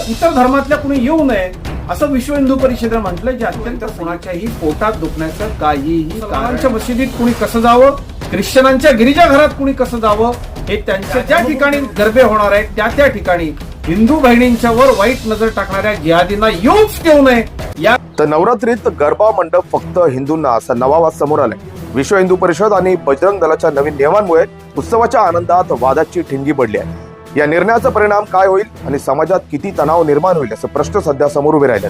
इतर धर्मातल्या कुणी येऊ नये असं विश्व हिंदू परिषदेनं म्हटलं, जे अत्यंत कोणाच्याही पोटात दुखण्याचं काहीही कारणच्या मशिदीत कुणी कसं जावं, ख्रिश्चनांच्या गिरिजाघरात कुणी कसं जावं, हे त्यांच्या ज्या ठिकाणी गरबे होणार आहेत त्या ठिकाणी हिंदू बहिणींच्यावर वाईट नजर टाकणाऱ्या जिहादींना येऊच देऊ नये. या तर नवरात्रीत गरबा मंडप फक्त हिंदूंना असा नवा वाद समोर आलाय. विश्व हिंदू परिषद आणि बजरंग दलाच्या नवीन नियमांमुळे उत्सवाच्या आनंदात वादाची ठिणगी पडली आहे. या निर्णयाचा परिणाम काय होईल आणि समाजात किती तणाव निर्माण होईल असे प्रश्न सध्या समोर उभे राहिले.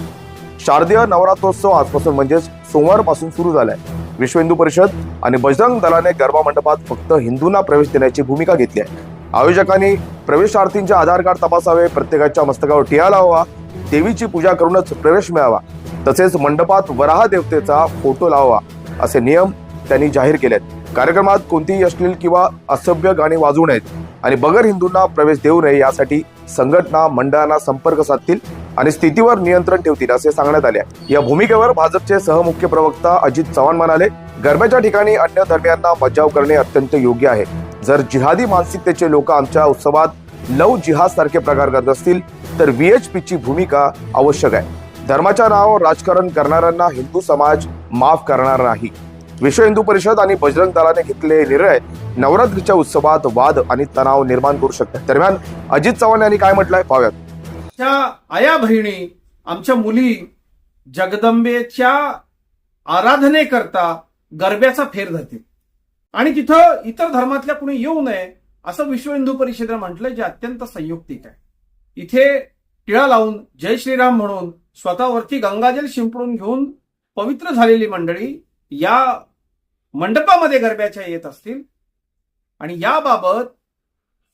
शारदीय नवरात्रोत्सव आजपासून म्हणजेच सोमवारपासून सुरू झालाय. विश्व हिंदू परिषद आणि बजरंग दलाने गरबा मंडपात फक्त हिंदूंना प्रवेश देण्याची भूमिका घेतली आहे. आयोजकांनी प्रवेशार्थींचे आधार कार्ड तपासावे, प्रत्येकाच्या मस्तकावर टिळा लावावा, देवीची पूजा करूनच प्रवेश मिळावा, तसेच मंडपात वराह देवतेचा फोटो लावावा असे नियम त्यांनी जाहीर केलेत. कार्यक्रमात कोणतीही अश्लील किंवा असभ्य गाणी वाजवू नयेत आणि बगर हिंदूंना प्रवेश देऊ नये यासाठी संघटना मंडळांना संपर्क साधतील आणि स्थितीवर नियंत्रण ठेवतील असे सांगण्यात आले. या भूमिकेवर भाजपचे सहमुख्य प्रवक्ता अजित चव्हाण म्हणाले, गरब्याच्या ठिकाणी अन्य धर्मियांना मज्जाव करणे अत्यंत योग्य आहे. जर जिहादी मानसिकतेचे लोक आमच्या उत्सवात लव जिहाद सारखे प्रकार करत असतील तर VHPची भूमिका आवश्यक आहे. धर्माच्या नावावर राजकारण करणाऱ्यांना हिंदू समाज माफ करणार नाही. विश्व हिंदू परिषद आणि बजरंग दलाने घेतलेले निर्णय नवरात्रीच्या उत्सवात वाद आणि तणाव निर्माण करू शकतात. दरम्यान अजित चव्हाण यांनी काय म्हटलंय पाहूयात. त्या आया बहिणी, आमच्या मुली जगदंबेच्या आराधनेकरता गरब्याचा फेर धरतील आणि तिथं इतर धर्मातल्या कुणी येऊ नये असं विश्व हिंदू परिषदेनं म्हटलं, जे अत्यंत संयुक्तिक आहे. इथे टिळा लावून जय श्रीराम म्हणून स्वतःवरती गंगाजल शिंपडून घेऊन पवित्र झालेली मंडळी या मंडपामध्ये गरब्याच्या येत असतील आणि याबाबत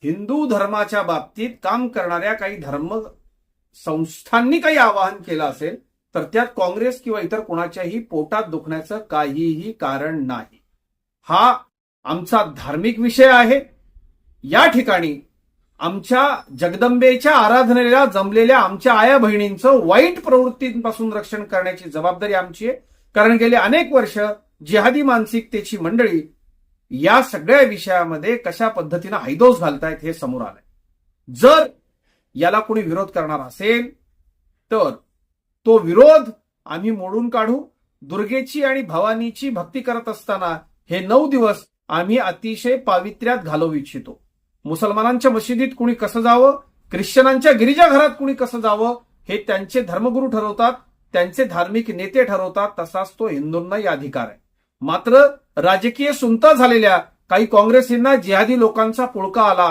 हिंदू धर्माच्या बाबतीत काम करणाऱ्या काही धर्म संस्थांनी काही आवाहन केलं असेल तर त्यात काँग्रेस किंवा इतर कोणाच्याही पोटात दुखण्याचं काहीही कारण नाही. हा आमचा धार्मिक विषय आहे. या ठिकाणी आमच्या जगदंबेच्या आराधनेला जमलेल्या आमच्या आया बहिणींचं वाईट प्रवृत्तींपासून रक्षण करण्याची जबाबदारी आमची आहे. कारण गेले अनेक वर्ष जिहादी मानसिकतेची मंडळी या सगळ्या विषयामध्ये कशा पद्धतीनं हैदोस घालतायत हे समोर आलंय. जर याला कोणी विरोध करणार असेल तर तो विरोध आम्ही मोडून काढू. दुर्गेची आणि भवानीची भक्ती करत असताना हे 9 दिवस आम्ही अतिशय पावित्र्यात घालवू इच्छितो. मुसलमानांच्या मशिदीत कुणी कसं जावं, ख्रिश्चनांच्या गिरिजाघरात कुणी कसं जावं हे त्यांचे धर्मगुरू ठरवतात, त्यांचे धार्मिक नेते ठरवतात. तसाच तो हिंदूंनाही अधिकार आहे. मात्र राजकीय सुनता झालेल्या काही काँग्रेसींना जिहादी लोकांचा पुळका आला